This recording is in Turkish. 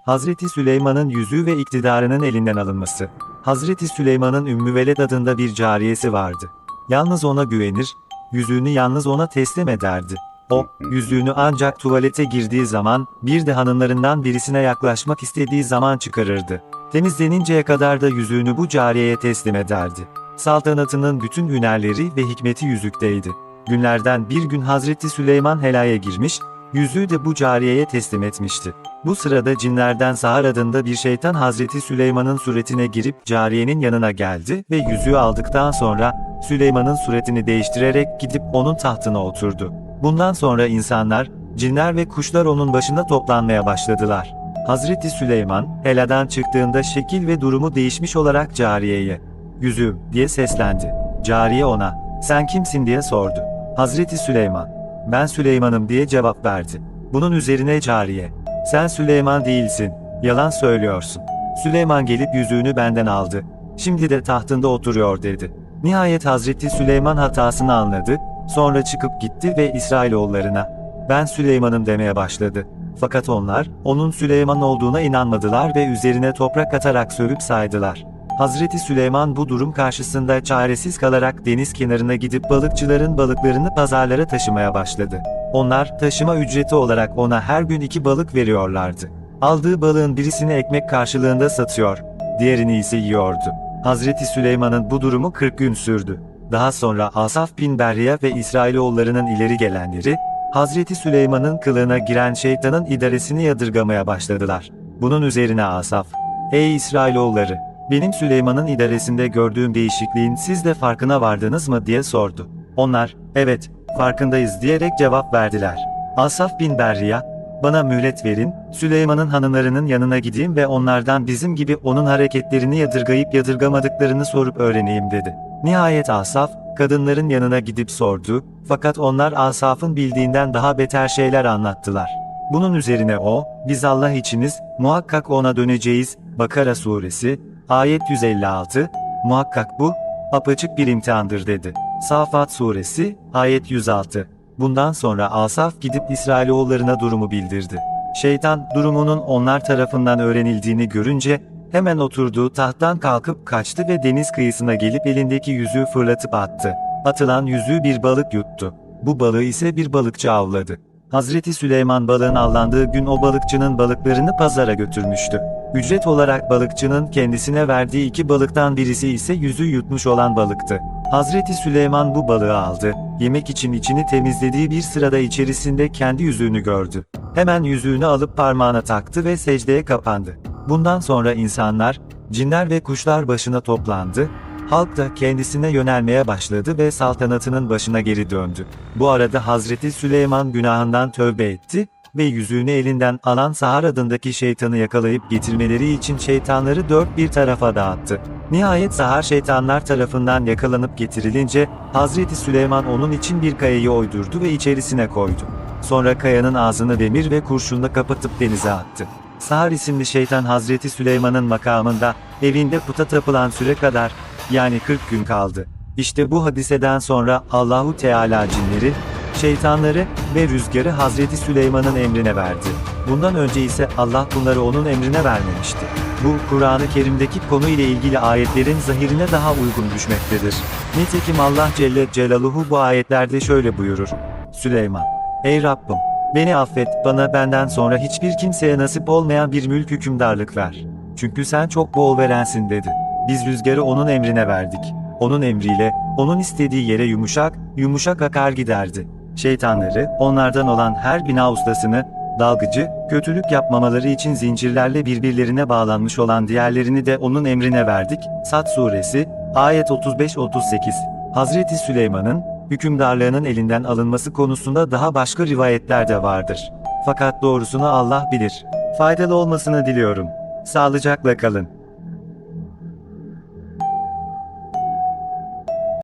Hazreti Süleyman'ın yüzüğü ve iktidarının elinden alınması. Hazreti Süleyman'ın Ümmüveled adında bir cariyesi vardı. Yalnız ona güvenir, yüzüğünü yalnız ona teslim ederdi. O, yüzüğünü ancak tuvalete girdiği zaman, bir de hanımlarından birisine yaklaşmak istediği zaman çıkarırdı. Temizleninceye kadar da yüzüğünü bu cariyeye teslim ederdi. Saltanatının bütün hünerleri ve hikmeti yüzükteydi. Günlerden bir gün Hazreti Süleyman helaya girmiş, yüzüğü de bu cariyeye teslim etmişti. Bu sırada cinlerden Sahar adında bir şeytan Hazreti Süleyman'ın suretine girip cariyenin yanına geldi ve yüzüğü aldıktan sonra Süleyman'ın suretini değiştirerek gidip onun tahtına oturdu. Bundan sonra insanlar, cinler ve kuşlar onun başında toplanmaya başladılar. Hazreti Süleyman, heladan çıktığında şekil ve durumu değişmiş olarak cariyeye, "Yüzüğüm," diye seslendi. Cariye ona, "Sen kimsin?" diye sordu. Hazreti Süleyman, "Ben Süleyman'ım," diye cevap verdi. Bunun üzerine cariye, "Sen Süleyman değilsin, yalan söylüyorsun. Süleyman gelip yüzüğünü benden aldı. Şimdi de tahtında oturuyor," dedi. Nihayet Hazreti Süleyman hatasını anladı, sonra çıkıp gitti ve İsrailoğullarına, "Ben Süleyman'ım," demeye başladı. Fakat onlar, onun Süleyman olduğuna inanmadılar ve üzerine toprak atarak sövüp saydılar. Hazreti Süleyman bu durum karşısında çaresiz kalarak deniz kenarına gidip balıkçıların balıklarını pazarlara taşımaya başladı. Onlar, taşıma ücreti olarak ona her gün 2 balık veriyorlardı. Aldığı balığın birisini ekmek karşılığında satıyor, diğerini ise yiyordu. Hazreti Süleyman'ın bu durumu 40 gün sürdü. Daha sonra Asaf bin Berriya ve İsrailoğullarının ileri gelenleri, Hazreti Süleyman'ın kılığına giren şeytanın idaresini yadırgamaya başladılar. Bunun üzerine Asaf, "Ey İsrailoğulları! Benim Süleyman'ın idaresinde gördüğüm değişikliğin siz de farkına vardınız mı?" diye sordu. Onlar, "Evet, farkındayız," diyerek cevap verdiler. Asaf bin Berriya, "Bana mühlet verin, Süleyman'ın hanımlarının yanına gideyim ve onlardan bizim gibi onun hareketlerini yadırgayıp yadırgamadıklarını sorup öğreneyim," dedi. Nihayet Asaf, kadınların yanına gidip sordu, fakat onlar Asaf'ın bildiğinden daha beter şeyler anlattılar. Bunun üzerine o, "Biz Allah içiniz, muhakkak ona döneceğiz." Bakara suresi, ayet 156, "Muhakkak bu, apaçık bir imtihandır," dedi. Safat suresi, ayet 106. Bundan sonra Asaf gidip İsrailoğullarına durumu bildirdi. Şeytan, durumunun onlar tarafından öğrenildiğini görünce, hemen oturduğu tahttan kalkıp kaçtı ve deniz kıyısına gelip elindeki yüzüğü fırlatıp attı. Atılan yüzüğü bir balık yuttu. Bu balığı ise bir balıkçı avladı. Hazreti Süleyman balığın avlandığı gün o balıkçının balıklarını pazara götürmüştü. Ücret olarak balıkçının kendisine verdiği 2 balıktan birisi ise yüzüğü yutmuş olan balıktı. Hazreti Süleyman bu balığı aldı, yemek için içini temizlediği bir sırada içerisinde kendi yüzüğünü gördü. Hemen yüzüğünü alıp parmağına taktı ve secdeye kapandı. Bundan sonra insanlar, cinler ve kuşlar başına toplandı, halk da kendisine yönelmeye başladı ve saltanatının başına geri döndü. Bu arada Hazreti Süleyman günahından tövbe etti ve yüzüğünü elinden alan Sahar adındaki şeytanı yakalayıp getirmeleri için şeytanları 4 bir tarafa dağıttı. Nihayet Sahar şeytanlar tarafından yakalanıp getirilince, Hazreti Süleyman onun için bir kayayı oydurdu ve içerisine koydu. Sonra kayanın ağzını demir ve kurşunla kapatıp denize attı. Sahar isimli şeytan Hazreti Süleyman'ın makamında, evinde puta tapılan süre kadar, yani 40 gün kaldı. İşte bu hadiseden sonra Allahu Teala cinleri, şeytanları ve rüzgarı Hazreti Süleyman'ın emrine verdi. Bundan önce ise Allah bunları onun emrine vermemişti. Bu, Kur'an-ı Kerim'deki konu ile ilgili ayetlerin zahirine daha uygun düşmektedir. Nitekim Allah Celle Celaluhu bu ayetlerde şöyle buyurur: "Süleyman, ey Rabbim, beni affet, bana benden sonra hiçbir kimseye nasip olmayan bir mülk hükümdarlık ver. Çünkü sen çok bol verensin," dedi. Biz rüzgarı onun emrine verdik. Onun emriyle, onun istediği yere yumuşak, yumuşak akar giderdi. Şeytanları, onlardan olan her bina ustasını, dalgıcı, kötülük yapmamaları için zincirlerle birbirlerine bağlanmış olan diğerlerini de onun emrine verdik. Sad suresi, ayet 35-38. Hazreti Süleyman'ın, hükümdarlığının elinden alınması konusunda daha başka rivayetler de vardır. Fakat doğrusunu Allah bilir. Faydalı olmasını diliyorum. Sağlıcakla kalın.